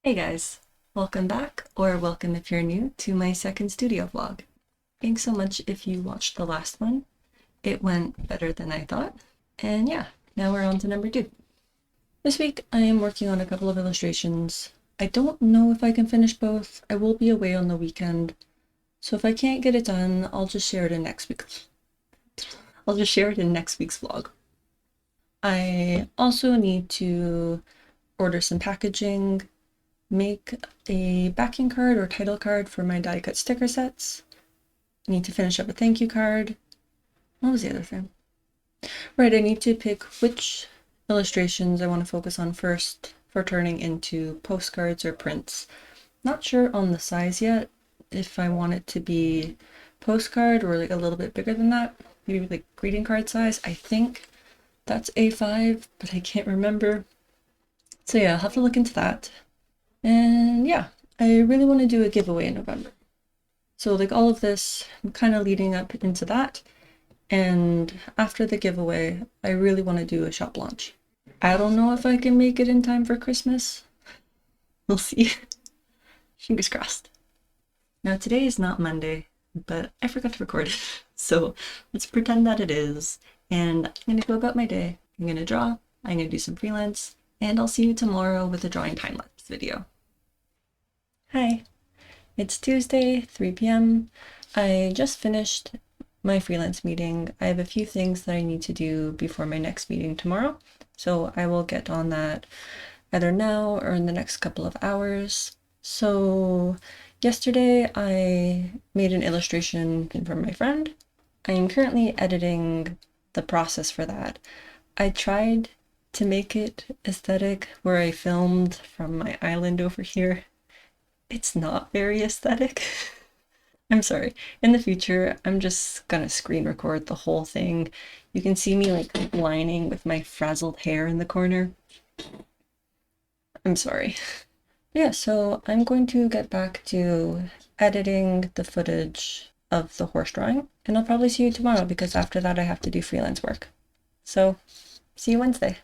Hey guys, welcome back, or welcome if you're new, to my second studio vlog. Thanks so much if you watched the last one. It went better than I thought. And yeah, now we're on to number 2. This week I am working on a couple of illustrations. I don't know if I can finish both. I will be away on the weekend. So if I can't get it done, I'll just share it in next week's vlog. I also need to order some packaging, make a backing card or title card for my die cut sticker sets. I need to finish up a thank you card. What was the other thing? Right, I need to pick which illustrations I want to focus on first for turning into postcards or prints. Not sure on the size yet, if I want it to be postcard or like a little bit bigger than that, maybe like greeting card size. I think that's A5, but I can't remember. So yeah, I'll have to look into that. And yeah, I really want to do a giveaway in November. So like all of this, I'm kind of leading up into that. And after the giveaway, I really want to do a shop launch. I don't know if I can make it in time for Christmas. We'll see. Fingers crossed. Now today is not Monday, but I forgot to record it. So let's pretend that it is. And I'm going to go about my day. I'm going to draw, I'm going to do some freelance, and I'll see you tomorrow with a drawing time-lapse video. Hi, it's Tuesday, 3 p.m. I just finished my freelance meeting. I have a few things that I need to do before my next meeting tomorrow, so I will get on that either now or in the next couple of hours. So yesterday I made an illustration from my friend. I am currently editing the process for that. I tried to make it aesthetic where I filmed from my island over here. It's not very aesthetic. I'm sorry. In the future, I'm just gonna screen record the whole thing. You can see me like lining with my frazzled hair in the corner. I'm sorry. Yeah, so I'm going to get back to editing the footage of the horse drawing, and I'll probably see you tomorrow because after that I have to do freelance work. So, see you Wednesday.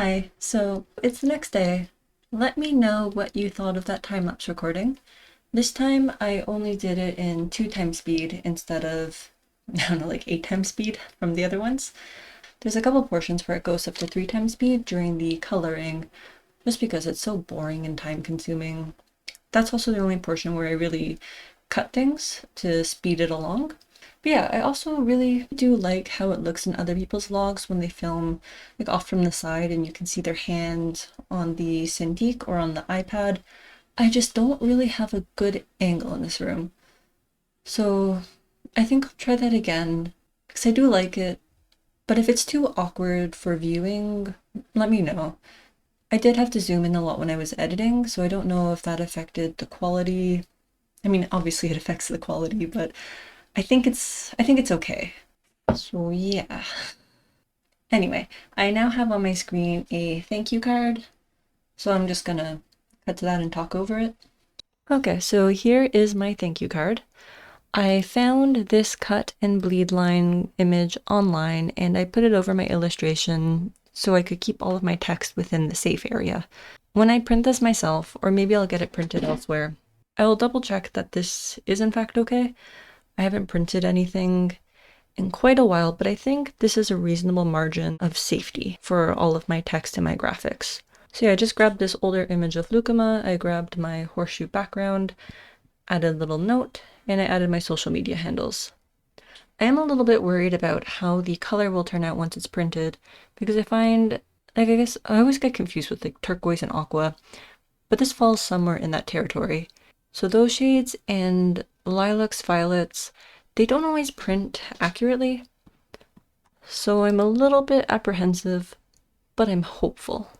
Hi, so it's the next day. Let me know what you thought of that time-lapse recording. This time I only did it in 2 times speed instead of, I don't know, like 8 times speed from the other ones. There's a couple portions where it goes up to 3 times speed during the coloring, just because it's so boring and time-consuming. That's also the only portion where I really cut things to speed it along. But yeah, I also really do like how it looks in other people's vlogs when they film like off from the side and you can see their hand on the Cintiq or on the iPad. I just don't really have a good angle in this room. So I think I'll try that again because I do like it. But if it's too awkward for viewing, let me know. I did have to zoom in a lot when I was editing, so I don't know if that affected the quality. I mean, obviously it affects the quality, but I think it's okay. So yeah. Anyway, I now have on my screen a thank you card, so I'm just gonna cut to that and talk over it. Okay, so here is my thank you card. I found this cut and bleed line image online and I put it over my illustration so I could keep all of my text within the safe area. When I print this myself, or maybe I'll get it printed elsewhere, I will double check that this is in fact okay. I haven't printed anything in quite a while, but I think this is a reasonable margin of safety for all of my text and my graphics. So yeah, I just grabbed this older image of Lucama, I grabbed my horseshoe background, added a little note, and I added my social media handles. I am a little bit worried about how the color will turn out once it's printed, because I find, like, I guess I always get confused with like turquoise and aqua, but this falls somewhere in that territory. So those shades and lilacs, violets, they don't always print accurately. So I'm a little bit apprehensive, but I'm hopeful.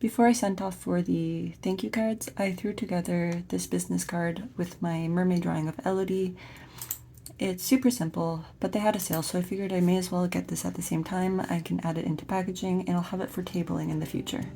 Before I sent off for the thank you cards, I threw together this business card with my mermaid drawing of Elodie. It's super simple, but they had a sale, so I figured I may as well get this at the same time. I can add it into packaging and I'll have it for tabling in the future.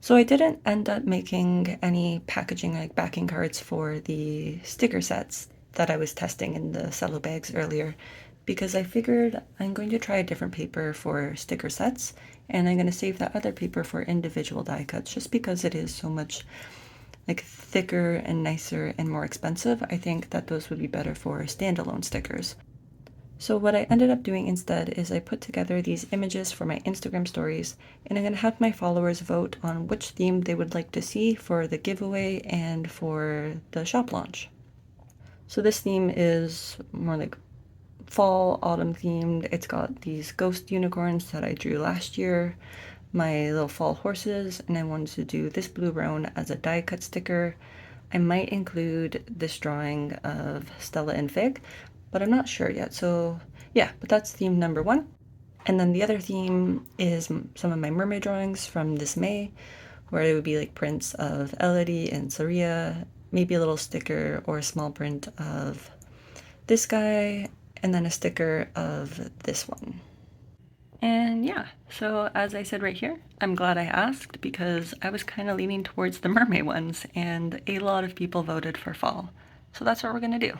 So I didn't end up making any packaging like backing cards for the sticker sets that I was testing in the Cello bags earlier because I figured I'm going to try a different paper for sticker sets and I'm going to save that other paper for individual die cuts just because it is so much like thicker and nicer and more expensive. I think that those would be better for standalone stickers. So what I ended up doing instead is I put together these images for my Instagram stories, and I'm going to have my followers vote on which theme they would like to see for the giveaway and for the shop launch. So this theme is more like fall, autumn themed. It's got these ghost unicorns that I drew last year, my little fall horses, and I wanted to do this blue roan as a die cut sticker. I might include this drawing of Stella and Fig, but I'm not sure yet. So yeah, but that's theme number 1. And then the other theme is some of my mermaid drawings from this May, where it would be like prints of Elodie and Saria, maybe a little sticker or a small print of this guy, and then a sticker of this one. And yeah, so as I said right here, I'm glad I asked because I was kind of leaning towards the mermaid ones and a lot of people voted for fall. So that's what we're gonna do.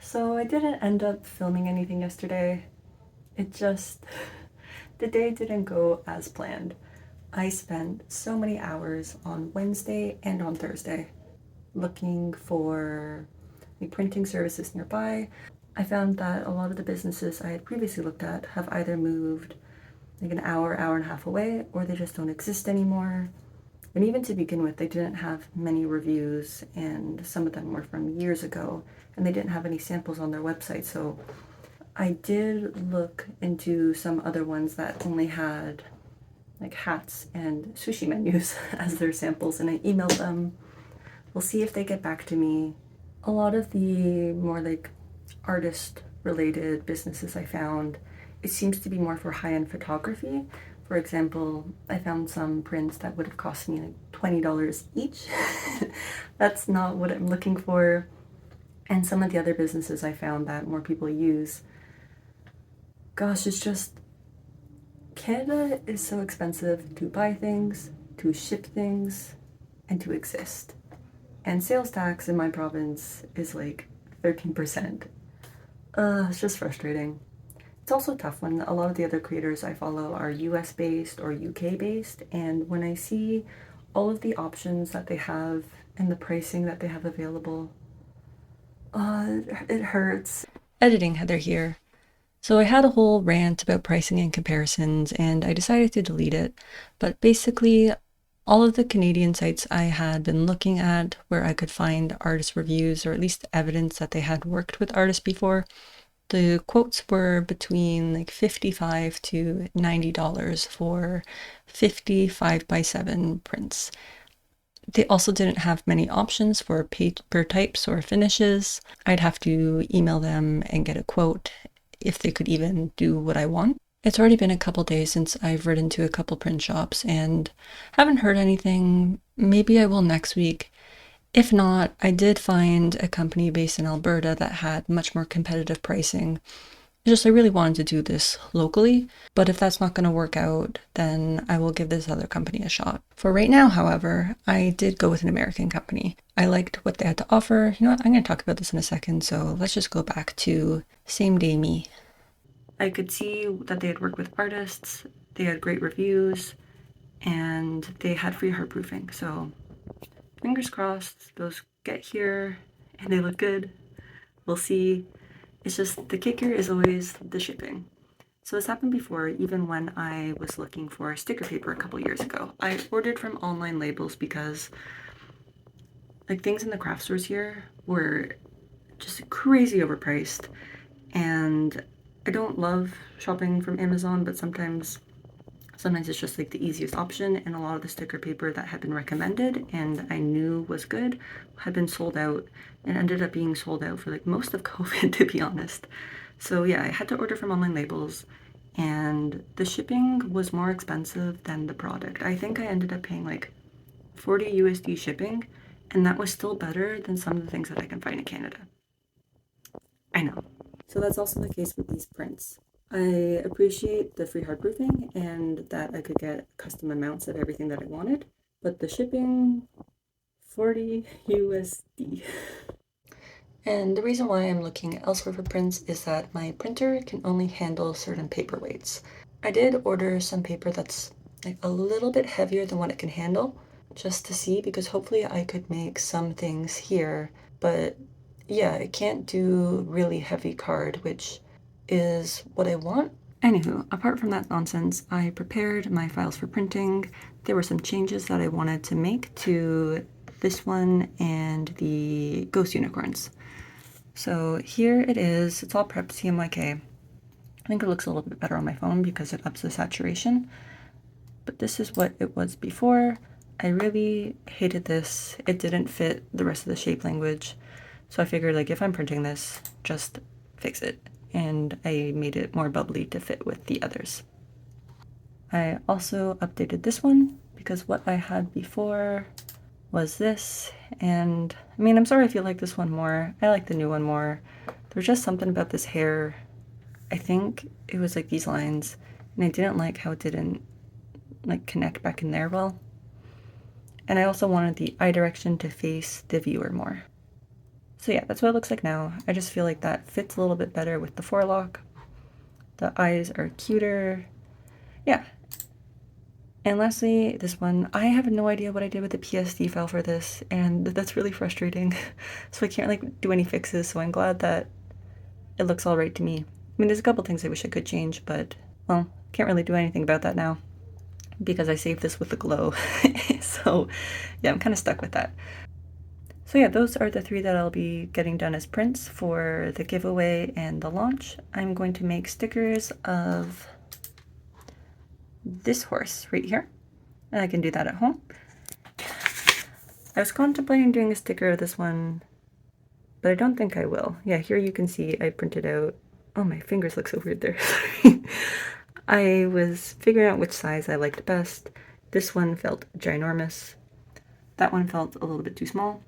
So I didn't end up filming anything yesterday. It just, the day didn't go as planned. I spent so many hours on Wednesday and on Thursday looking for like printing services nearby. I found that a lot of the businesses I had previously looked at have either moved like an hour, hour and a half away, or they just don't exist anymore. And even to begin with, they didn't have many reviews, and some of them were from years ago, and they didn't have any samples on their website. So I did look into some other ones that only had like hats and sushi menus as their samples, and I emailed them. We'll see if they get back to me. A lot of the more like artist related businesses I found, it seems to be more for high-end photography. For example, I found some prints that would have cost me like $20 each. That's not what I'm looking for. And some of the other businesses I found that more people use, gosh, it's just, Canada is so expensive to buy things, to ship things, and to exist. And sales tax in my province is like 13%. It's just frustrating. It's also tough when a lot of the other creators I follow are US based or UK based, and when I see all of the options that they have and the pricing that they have available, it hurts. Editing Heather here. So I had a whole rant about pricing and comparisons, and I decided to delete it. But basically, all of the Canadian sites I had been looking at where I could find artist reviews or at least evidence that they had worked with artists before, the quotes were between like $55 to $90 for 55x7 prints. They also didn't have many options for paper types or finishes. I'd have to email them and get a quote if they could even do what I want. It's already been a couple days since I've written to a couple print shops and haven't heard anything. Maybe I will next week. If not, I did find a company based in Alberta that had much more competitive pricing. I really wanted to do this locally, but if that's not going to work out, then I will give this other company a shot. For right now, however, I did go with an American company. I liked what they had to offer. You know what, I'm going to talk about this in a second, so let's just go back to Same Day Me. I could see that they had worked with artists, they had great reviews, and they had free hard proofing, so fingers crossed those get here and they look good. We'll see. It's just the kicker is always the shipping. So this happened before, even when I was looking for sticker paper a couple years ago. I ordered from online labels because like things in the craft stores here were just crazy overpriced, and I don't love shopping from Amazon, but sometimes it's just like the easiest option, and a lot of the sticker paper that had been recommended and I knew was good had been sold out and ended up being sold out for like most of COVID, to be honest. So yeah, I had to order from online labels, and the shipping was more expensive than the product. I think I ended up paying like 40 USD shipping, and that was still better than some of the things that I can find in Canada. I know. So that's also the case with these prints. I appreciate the free hard proofing and that I could get custom amounts of everything that I wanted, but the shipping, 40 USD. And the reason why I'm looking elsewhere for prints is that my printer can only handle certain paper weights. I did order some paper that's like a little bit heavier than what it can handle, just to see, because hopefully I could make some things here, but yeah, it can't do really heavy card, which is what I want. Anywho, apart from that nonsense, I prepared my files for printing. There were some changes that I wanted to make to this one and the Ghost Unicorns. So here it is. It's all prepped CMYK. I think it looks a little bit better on my phone because it ups the saturation. But this is what it was before. I really hated this. It didn't fit the rest of the shape language. So I figured, like, if I'm printing this, just fix it. And I made it more bubbly to fit with the others. I also updated this one because what I had before was this. And I mean, I'm sorry if you like this one more. I like the new one more. There's just something about this hair. I think it was like these lines, and I didn't like how it didn't like connect back in there well. And I also wanted the eye direction to face the viewer more. So yeah, that's what it looks like now. I just feel like that fits a little bit better with the forelock. The eyes are cuter. Yeah. And lastly, this one, I have no idea what I did with the PSD file for this, and that's really frustrating. So I can't like do any fixes, so I'm glad that it looks all right to me. I mean, there's a couple things I wish I could change, but well, can't really do anything about that now. because I saved this with the glow. So yeah, I'm kind of stuck with that. So yeah, those are the 3 that I'll be getting done as prints for the giveaway and the launch. I'm going to make stickers of this horse right here, and I can do that at home. I was contemplating doing a sticker of this one, but I don't think I will. Yeah, here you can see I printed out, oh, my fingers look so weird there. I was figuring out which size I liked best. This one felt ginormous. That one felt a little bit too small.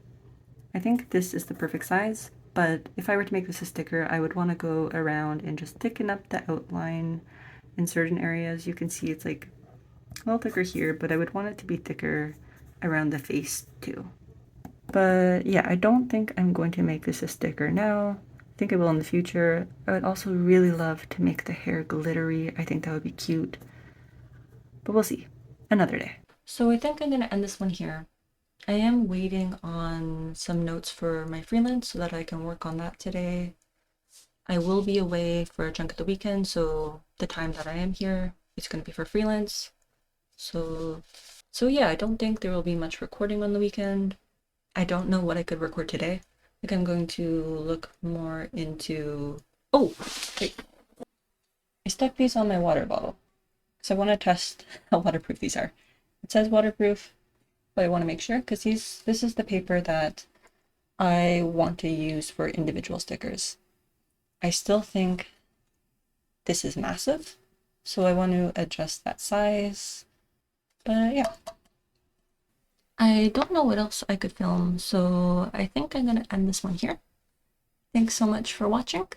I think this is the perfect size, but if I were to make this a sticker, I would want to go around and just thicken up the outline in certain areas. You can see it's like a little thicker here, but I would want it to be thicker around the face too. But yeah, I don't think I'm going to make this a sticker now. I think I will in the future. I would also really love to make the hair glittery. I think that would be cute. But we'll see. Another day. So I think I'm going to end this one here. I am waiting on some notes for my freelance so that I can work on that today. I will be away for a chunk of the weekend, so the time that I am here, it's going to be for freelance. So yeah, I don't think there will be much recording on the weekend. I don't know what I could record today. I think I'm going to look more into... Oh, wait. I stuck these on my water bottle because I want to test how waterproof these are. It says waterproof, but I want to make sure because this is the paper that I want to use for individual stickers. I still think this is massive, so I want to adjust that size. But yeah. I don't know what else I could film, so I think I'm going to end this one here. Thanks so much for watching.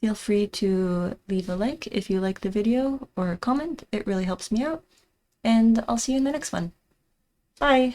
Feel free to leave a like if you like the video or a comment. It really helps me out. And I'll see you in the next one. Bye!